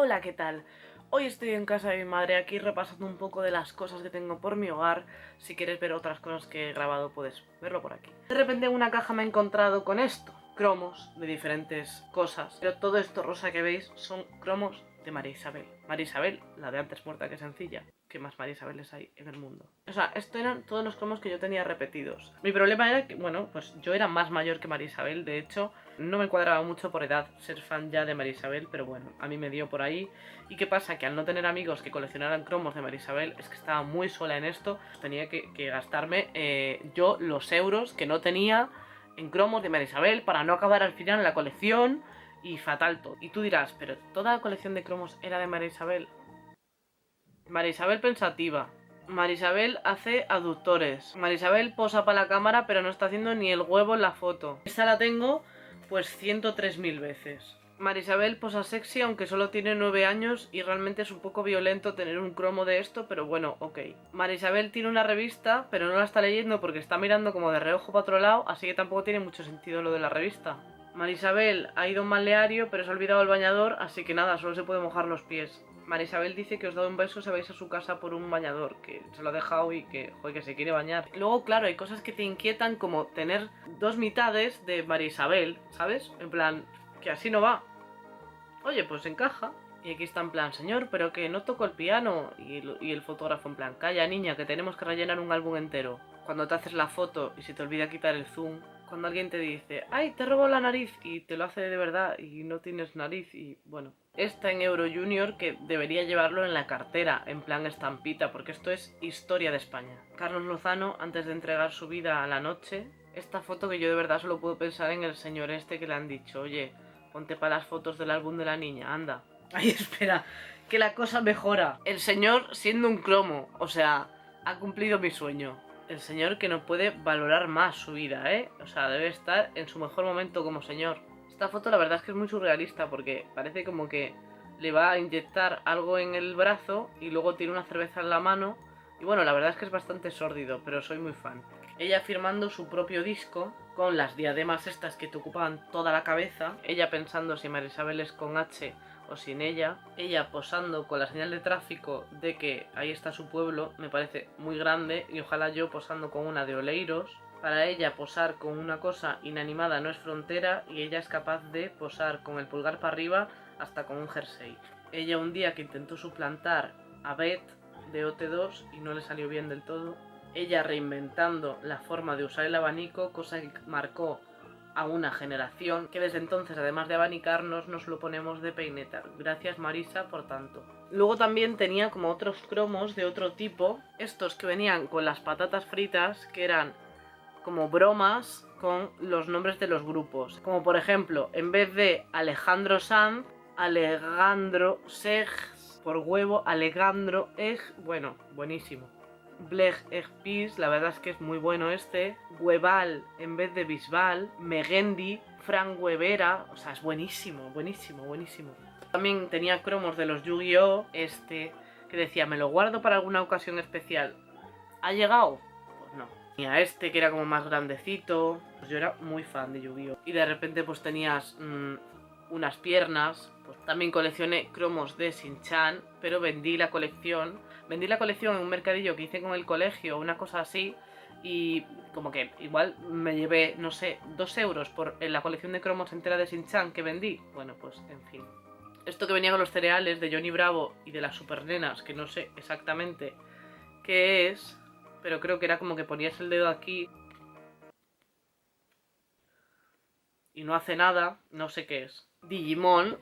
Hola, ¿qué tal? Hoy estoy en casa de mi madre aquí repasando un poco de las cosas que tengo por mi hogar. Si quieres ver otras cosas que he grabado puedes verlo por aquí. De repente en una caja me he encontrado con esto, cromos de diferentes cosas. Pero todo esto rosa que veis son cromos de María Isabel. María Isabel, la de antes muerta que sencilla. ¿Qué más María Isabeles hay en el mundo? O sea, estos eran todos los cromos que yo tenía repetidos. Mi problema era que, bueno, pues yo era más mayor que María Isabel. De hecho, no me cuadraba mucho por edad ser fan ya de María Isabel, pero bueno, a mí me dio por ahí. ¿Y qué pasa? Que al no tener amigos que coleccionaran cromos de María Isabel, es que estaba muy sola en esto. Tenía que gastarme yo los euros que no tenía en cromos de María Isabel para no acabar al final la colección. Y fatal todo. Y tú dirás, pero toda la colección de cromos era de María Isabel. María Isabel pensativa. María Isabel hace aductores. María Isabel posa para la cámara pero no está haciendo ni el huevo en la foto. Esa la tengo pues 103.000 veces. María Isabel posa sexy aunque solo tiene 9 años y realmente es un poco violento tener un cromo de esto, pero bueno, ok. María Isabel tiene una revista pero no la está leyendo porque está mirando como de reojo para otro lado, así que tampoco tiene mucho sentido lo de la revista. María Isabel ha ido a un balneario pero se ha olvidado el bañador, así que nada, solo se puede mojar los pies. María Isabel dice que os da un beso si vais a su casa por un bañador, que se lo ha dejado y que, joder, que se quiere bañar. Luego, claro, hay cosas que te inquietan como tener dos mitades de María Isabel, ¿sabes? En plan, que así no va. Oye, pues encaja. Y aquí está en plan, señor, pero que no toco el piano. Y el fotógrafo en plan, calla niña, que tenemos que rellenar un álbum entero. Cuando te haces la foto y se te olvida quitar el zoom. Cuando alguien te dice, ay, te robo la nariz y te lo hace de verdad y no tienes nariz y bueno. Está en Euro Junior que debería llevarlo en la cartera, en plan estampita, porque esto es historia de España. Carlos Lozano, antes de entregar su vida a la noche, esta foto que yo de verdad solo puedo pensar en el señor este que le han dicho, oye, ponte para las fotos del álbum de la niña, anda. Ay, espera, que la cosa mejora. El señor siendo un cromo, o sea, ha cumplido mi sueño. El señor que no puede valorar más su vida, ¿eh? O sea, debe estar en su mejor momento como señor. Esta foto la verdad es que es muy surrealista porque parece como que le va a inyectar algo en el brazo y luego tiene una cerveza en la mano. Y bueno, la verdad es que es bastante sórdido, pero soy muy fan. Ella firmando su propio disco con las diademas estas que te ocupaban toda la cabeza. Ella pensando si María Isabel es con H o sin ella. Ella posando con la señal de tráfico de que ahí está su pueblo, me parece muy grande. Y ojalá yo posando con una de Oleiros. Para ella posar con una cosa inanimada no es frontera y ella es capaz de posar con el pulgar para arriba hasta con un jersey. Ella un día que intentó suplantar a Beth de OT2 y no le salió bien del todo. Ella reinventando la forma de usar el abanico, cosa que marcó a una generación que desde entonces, además de abanicarnos, nos lo ponemos de peineta. Gracias Marisa por tanto. Luego también tenía como otros cromos de otro tipo, estos que venían con las patatas fritas, que eran como bromas con los nombres de los grupos. Como por ejemplo, en vez de Alejandro Sanz, Alejandro Seg, por huevo, Alejandro Eg, bueno, buenísimo. Bleg Egg Peace, la verdad es que es muy bueno este. Hueval en vez de Bisbal. Megendi, Frank Webera, o sea, es buenísimo, buenísimo, buenísimo. También tenía cromos de los Yu-Gi-Oh! Este, que decía, me lo guardo para alguna ocasión especial. ¿Ha llegado? Pues no. Tenía este que era como más grandecito. Pues yo era muy fan de Yu-Gi-Oh! Y de repente pues tenías unas piernas. Pues también coleccioné cromos de Shin-Chan, pero vendí la colección. Vendí la colección en un mercadillo que hice con el colegio, una cosa así. Y como que igual me llevé, no sé, 2 euros por la colección de cromos entera de Shin-Chan que vendí. Bueno, pues en fin. Esto que venía con los cereales de Johnny Bravo y de las supernenas, que no sé exactamente qué es, pero creo que era como que ponías el dedo aquí y no hace nada, no sé qué es. Digimon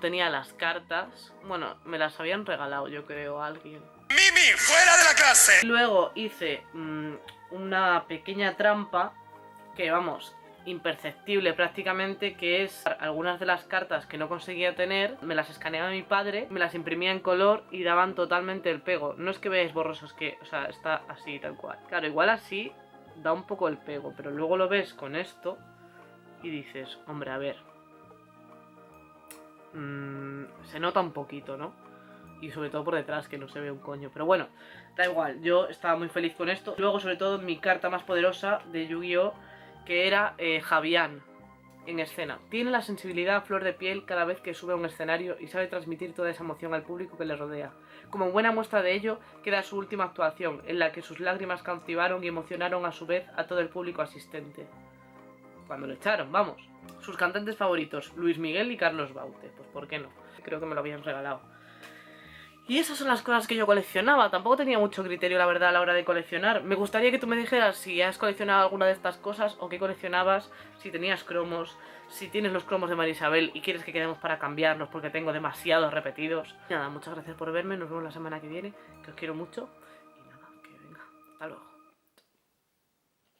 tenía las cartas, bueno, me las habían regalado yo creo a alguien. ¡Mimi, fuera de la clase! Luego hice una pequeña trampa que vamos, imperceptible prácticamente, que es algunas de las cartas que no conseguía tener, me las escaneaba mi padre, me las imprimía en color y daban totalmente el pego. No es que veáis borrosos, que, o sea, está así tal cual. Claro, igual así da un poco el pego, pero luego lo ves con esto y dices, hombre, a ver, se nota un poquito, ¿no? Y sobre todo por detrás, que no se ve un coño. Pero bueno, da igual, yo estaba muy feliz con esto. Luego, sobre todo, mi carta más poderosa de Yu-Gi-Oh! Que era Javián. en escena. Tiene la sensibilidad a flor de piel cada vez que sube a un escenario y sabe transmitir toda esa emoción al público que le rodea. Como buena muestra de ello queda su última actuación, en la que sus lágrimas cautivaron y emocionaron a su vez a todo el público asistente. Cuando lo echaron, vamos. Sus cantantes favoritos, Luis Miguel y Carlos Baute. Pues ¿por qué no? Creo que me lo habían regalado. Y esas son las cosas que yo coleccionaba. Tampoco tenía mucho criterio, la verdad, a la hora de coleccionar. Me gustaría que tú me dijeras si has coleccionado alguna de estas cosas o qué coleccionabas, si tenías cromos, si tienes los cromos de María Isabel y quieres que quedemos para cambiarlos porque tengo demasiados repetidos. Nada, muchas gracias por verme. Nos vemos la semana que viene, que os quiero mucho. Y nada, que venga. Hasta luego.